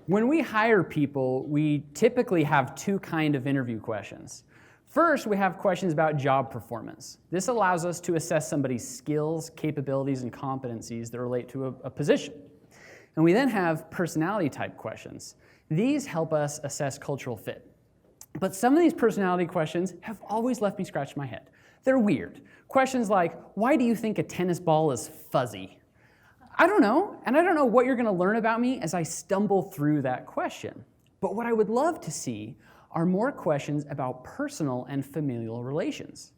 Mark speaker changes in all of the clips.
Speaker 1: When we hire people, we typically have two kinds of interview questions. First, we have questions about job performance. This allows us to assess somebody's skills, capabilities, and competencies that relate to a position. And we then have personality type questions. These help us assess cultural fit. But some of these personality questions have always left me scratch my head. They're weird. Questions like, why do you think a tennis ball is fuzzy? I don't know, and I don't know what you're going to learn about me as I stumble through that question. But what I would love to see are more questions about personal and familial relations.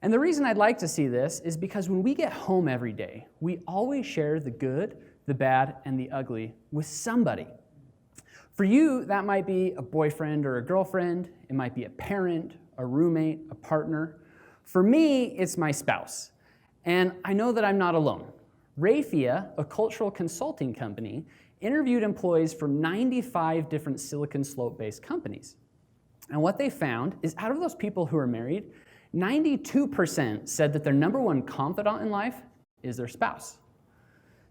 Speaker 1: And the reason I'd like to see this is because when we get home every day, we always share the good, the bad, and the ugly with somebody. For you, that might be a boyfriend or a girlfriend. It might be a parent, a roommate, a partner. For me, it's my spouse. And I know that I'm not alone. REYFYA, a cultural consulting company, interviewed employees from 95 different Silicon Slope-based companies. And what they found is out of those people who are married, 92% said that their number one confidant in life is their spouse.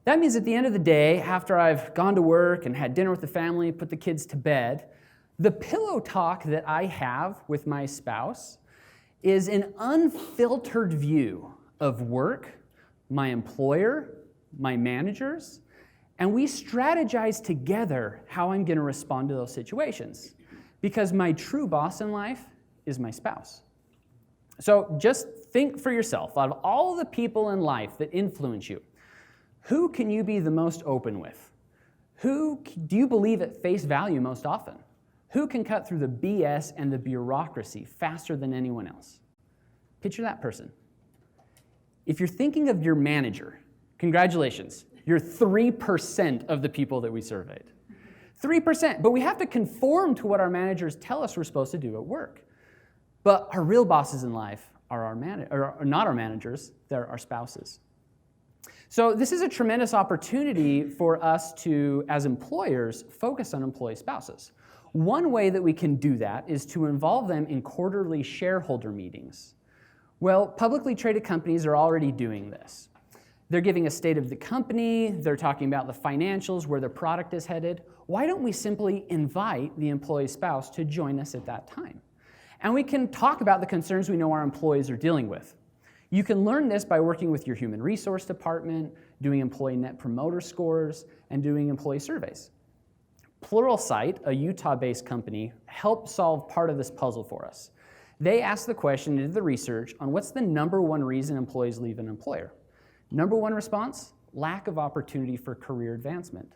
Speaker 1: That means at the end of the day, after I've gone to work and had dinner with the family, put the kids to bed, the pillow talk that I have with my spouse is an unfiltered view of work, my employer, my managers, and we strategize together how I'm going to respond to those situations. Because my true boss in life is my spouse. So just think for yourself, out of all the people in life that influence you, who can you be the most open with? Who do you believe at face value most often? Who can cut through the BS and the bureaucracy faster than anyone else? Picture that person. If you're thinking of your manager, congratulations, you're 3% of the people that we surveyed. 3%, but we have to conform to what our managers tell us we're supposed to do at work. But our real bosses in life are not our managers, they're our spouses. So this is a tremendous opportunity for us to, as employers, focus on employee spouses. One way that we can do that is to involve them in quarterly shareholder meetings. Well, publicly traded companies are already doing this. They're giving a state of the company, they're talking about the financials, where their product is headed. Why don't we simply invite the employee spouse to join us at that time? And we can talk about the concerns we know our employees are dealing with. You can learn this by working with your human resource department, doing employee net promoter scores, and doing employee surveys. Pluralsight, a Utah-based company, helped solve part of this puzzle for us. They asked the question and did the research on what's the number one reason employees leave an employer. Number one response, lack of opportunity for career advancement.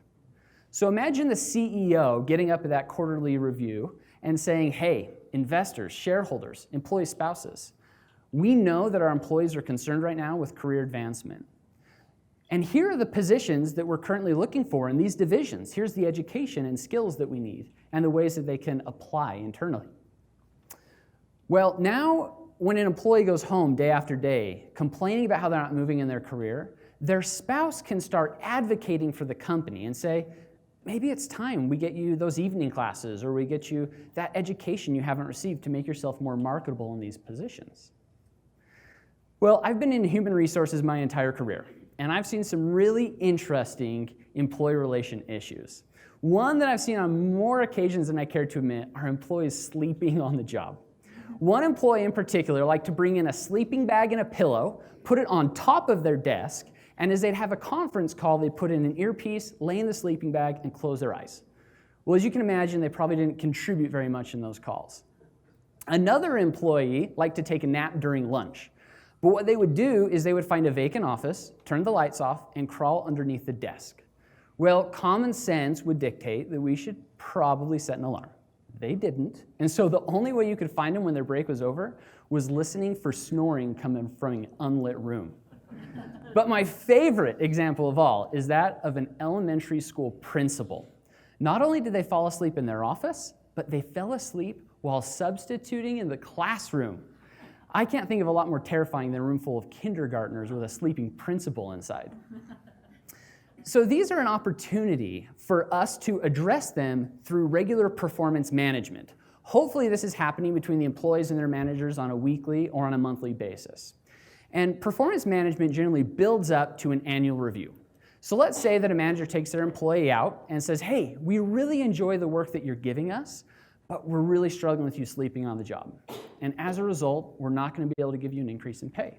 Speaker 1: So imagine the CEO getting up at that quarterly review and saying, hey, investors, shareholders, employee spouses, we know that our employees are concerned right now with career advancement. And here are the positions that we're currently looking for in these divisions. Here's the education and skills that we need and the ways that they can apply internally. Well, now when an employee goes home day after day complaining about how they're not moving in their career, their spouse can start advocating for the company and say, maybe it's time we get you those evening classes or we get you that education you haven't received to make yourself more marketable in these positions. Well, I've been in human resources my entire career, and I've seen some really interesting employee relation issues. One that I've seen on more occasions than I care to admit are employees sleeping on the job. One employee in particular liked to bring in a sleeping bag and a pillow, put it on top of their desk, and as they'd have a conference call, they'd put in an earpiece, lay in the sleeping bag, and close their eyes. Well, as you can imagine, they probably didn't contribute very much in those calls. Another employee liked to take a nap during lunch. But what they would do is they would find a vacant office, turn the lights off, and crawl underneath the desk. Well, common sense would dictate that we should probably set an alarm. They didn't, and so the only way you could find them when their break was over was listening for snoring coming from an unlit room. But my favorite example of all is that of an elementary school principal. Not only did they fall asleep in their office, but they fell asleep while substituting in the classroom. I can't think of a lot more terrifying than a room full of kindergartners with a sleeping principal inside. So these are an opportunity for us to address them through regular performance management. Hopefully this is happening between the employees and their managers on a weekly or on a monthly basis. And performance management generally builds up to an annual review. So let's say that a manager takes their employee out and says, hey, we really enjoy the work that you're giving us, but we're really struggling with you sleeping on the job. And as a result, we're not going to be able to give you an increase in pay.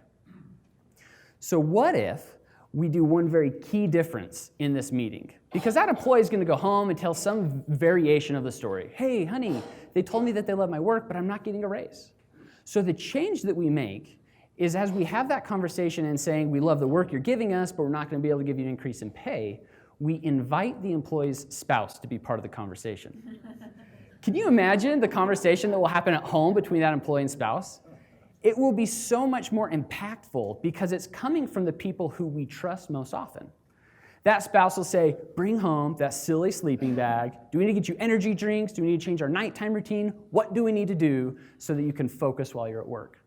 Speaker 1: So what if we do one very key difference in this meeting? Because that employee is going to go home and tell some variation of the story. Hey, honey, they told me that they love my work, but I'm not getting a raise. So the change that we make is as we have that conversation and saying, we love the work you're giving us, but we're not going to be able to give you an increase in pay, we invite the employee's spouse to be part of the conversation. Can you imagine the conversation that will happen at home between that employee and spouse? It will be so much more impactful because it's coming from the people who we trust most often. That spouse will say, bring home that silly sleeping bag. Do we need to get you energy drinks? Do we need to change our nighttime routine? What do we need to do so that you can focus while you're at work?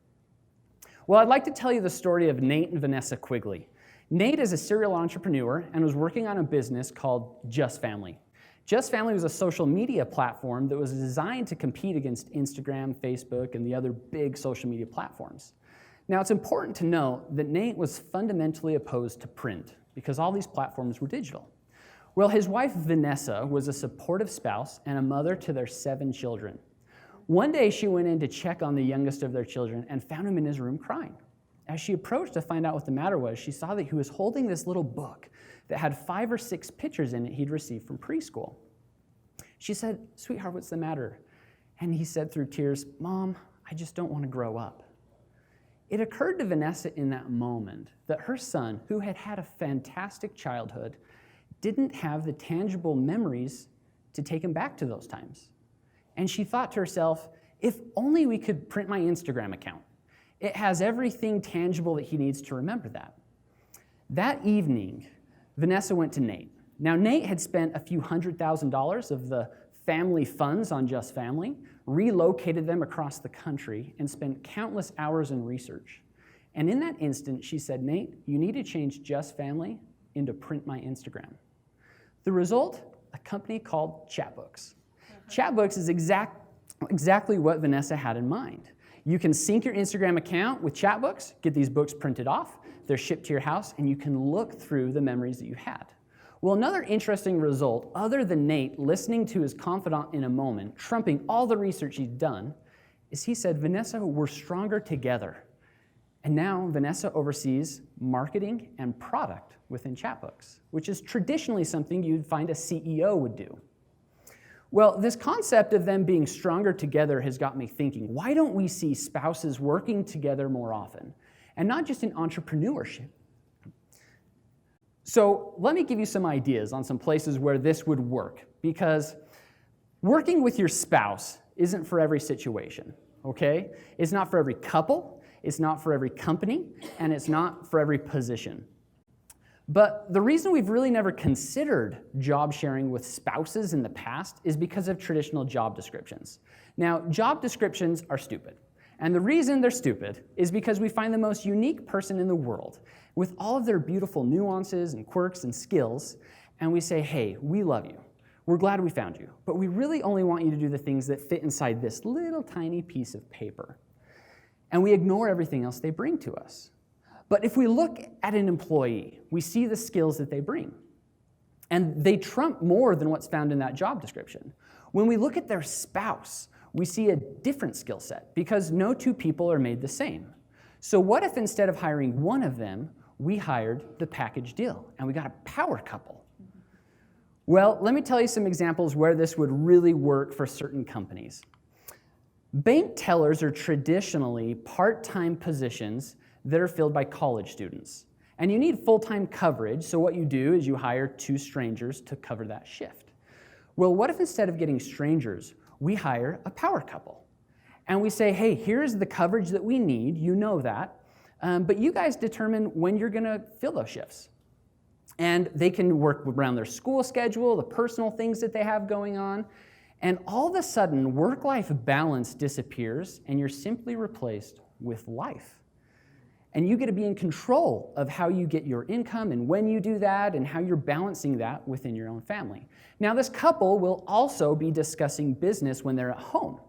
Speaker 1: Well, I'd like to tell you the story of Nate and Vanessa Quigley. Nate is a serial entrepreneur and was working on a business called Just Family. Just Family was a social media platform that was designed to compete against Instagram, Facebook, and the other big social media platforms. Now, it's important to note that Nate was fundamentally opposed to print because all these platforms were digital. Well, his wife, Vanessa, was a supportive spouse and a mother to their 7 children. One day, she went in to check on the youngest of their children and found him in his room crying. As she approached to find out what the matter was, she saw that he was holding this little book that had 5 or 6 pictures in it he'd received from preschool. She said, sweetheart, what's the matter? And he said through tears, Mom, I just don't want to grow up. It occurred to Vanessa in that moment that her son, who had had a fantastic childhood, didn't have the tangible memories to take him back to those times. And she thought to herself, if only we could print my Instagram account. It has everything tangible that he needs to remember that. That evening, Vanessa went to Nate. Now, Nate had spent a few $100,000 of the family funds on Just Family, relocated them across the country, and spent countless hours in research. And in that instant, she said, Nate, you need to change Just Family into Print My Instagram. The result, a company called Chatbooks. Chatbooks is exactly what Vanessa had in mind. You can sync your Instagram account with Chatbooks, get these books printed off, they're shipped to your house, and you can look through the memories that you had. Well, another interesting result, other than Nate listening to his confidant in a moment, trumping all the research he'd done, is he said, Vanessa, we're stronger together. And now Vanessa oversees marketing and product within Chatbooks, which is traditionally something you'd find a CEO would do. Well, this concept of them being stronger together has got me thinking, why don't we see spouses working together more often? And not just in entrepreneurship. So let me give you some ideas on some places where this would work, because working with your spouse isn't for every situation, okay? It's not for every couple, it's not for every company, and it's not for every position. But the reason we've really never considered job sharing with spouses in the past is because of traditional job descriptions. Now, job descriptions are stupid. And the reason they're stupid is because we find the most unique person in the world with all of their beautiful nuances and quirks and skills, and we say, hey, we love you. We're glad we found you, but we really only want you to do the things that fit inside this little tiny piece of paper. And we ignore everything else they bring to us. But if we look at an employee, we see the skills that they bring. And they trump more than what's found in that job description. When we look at their spouse, we see a different skill set because no 2 people are made the same. So what if instead of hiring one of them, we hired the package deal and we got a power couple? Well, let me tell you some examples where this would really work for certain companies. Bank tellers are traditionally part-time positions that are filled by college students. And you need full-time coverage, so what you do is you hire 2 strangers to cover that shift. Well, what if instead of getting strangers, we hire a power couple? And we say, hey, here's the coverage that we need, you know that, but you guys determine when you're gonna fill those shifts. And they can work around their school schedule, the personal things that they have going on, and all of a sudden, work-life balance disappears and you're simply replaced with life. And you get to be in control of how you get your income and when you do that and how you're balancing that within your own family. Now, this couple will also be discussing business when they're at home.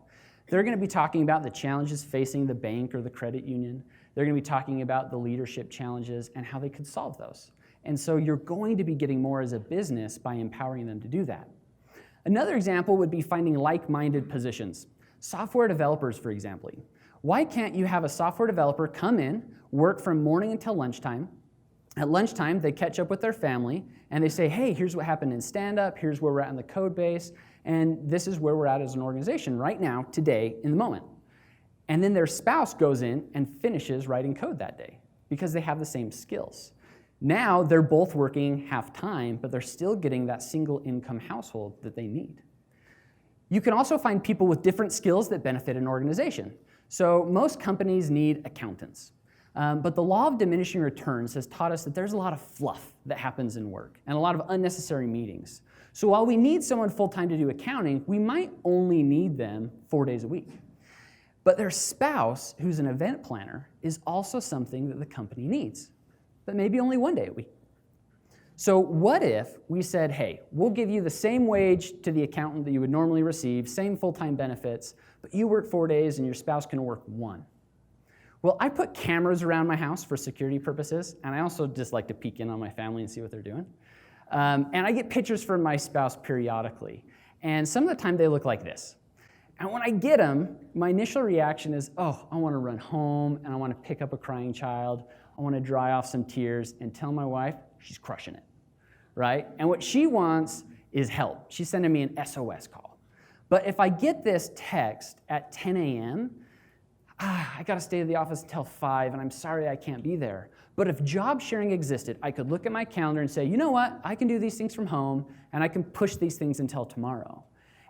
Speaker 1: They're going to be talking about the challenges facing the bank or the credit union. They're going to be talking about the leadership challenges and how they could solve those. And so you're going to be getting more as a business by empowering them to do that. Another example would be finding like-minded positions. Software developers, for example. Why can't you have a software developer come in, work from morning until lunchtime? At lunchtime, they catch up with their family, and they say, hey, here's what happened in stand-up, here's where we're at in the code base, and this is where we're at as an organization right now, today, in the moment. And then their spouse goes in and finishes writing code that day because they have the same skills. Now they're both working half-time, but they're still getting that single income household that they need. You can also find people with different skills that benefit an organization. So most companies need accountants. But the law of diminishing returns has taught us that there's a lot of fluff that happens in work and a lot of unnecessary meetings. So while we need someone full-time to do accounting, we might only need them 4 days a week. But their spouse, who's an event planner, is also something that the company needs, but maybe only 1 day a week. So what if we said, hey, we'll give you the same wage to the accountant that you would normally receive, same full-time benefits, but you work 4 days and your spouse can work 1. Well, I put cameras around my house for security purposes, and I also just like to peek in on my family and see what they're doing. And I get pictures from my spouse periodically, and some of the time they look like this. And when I get them, my initial reaction is, oh, I want to run home, and I want to pick up a crying child. I want to dry off some tears and tell my wife she's crushing it, right? And what she wants is help. She's sending me an SOS call. But if I get this text at 10 a.m., I got to stay at the office until 5, and I'm sorry I can't be there. But if job sharing existed, I could look at my calendar and say, you know what? I can do these things from home, and I can push these things until tomorrow.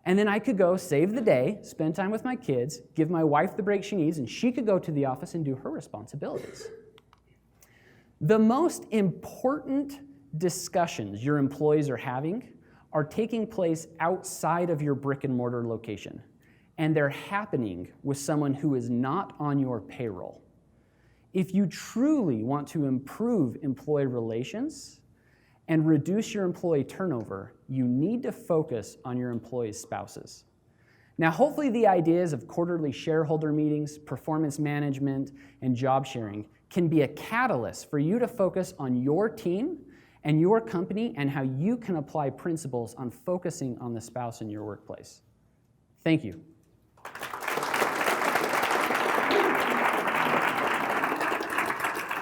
Speaker 1: And then I could go save the day, spend time with my kids, give my wife the break she needs, and she could go to the office and do her responsibilities. The most important discussions your employees are having are taking place outside of your brick and mortar location. And they're happening with someone who is not on your payroll. If you truly want to improve employee relations and reduce your employee turnover, you need to focus on your employees' spouses. Now, hopefully the ideas of quarterly shareholder meetings, performance management, and job sharing can be a catalyst for you to focus on your team and your company and how you can apply principles on focusing on the spouse in your workplace. Thank you.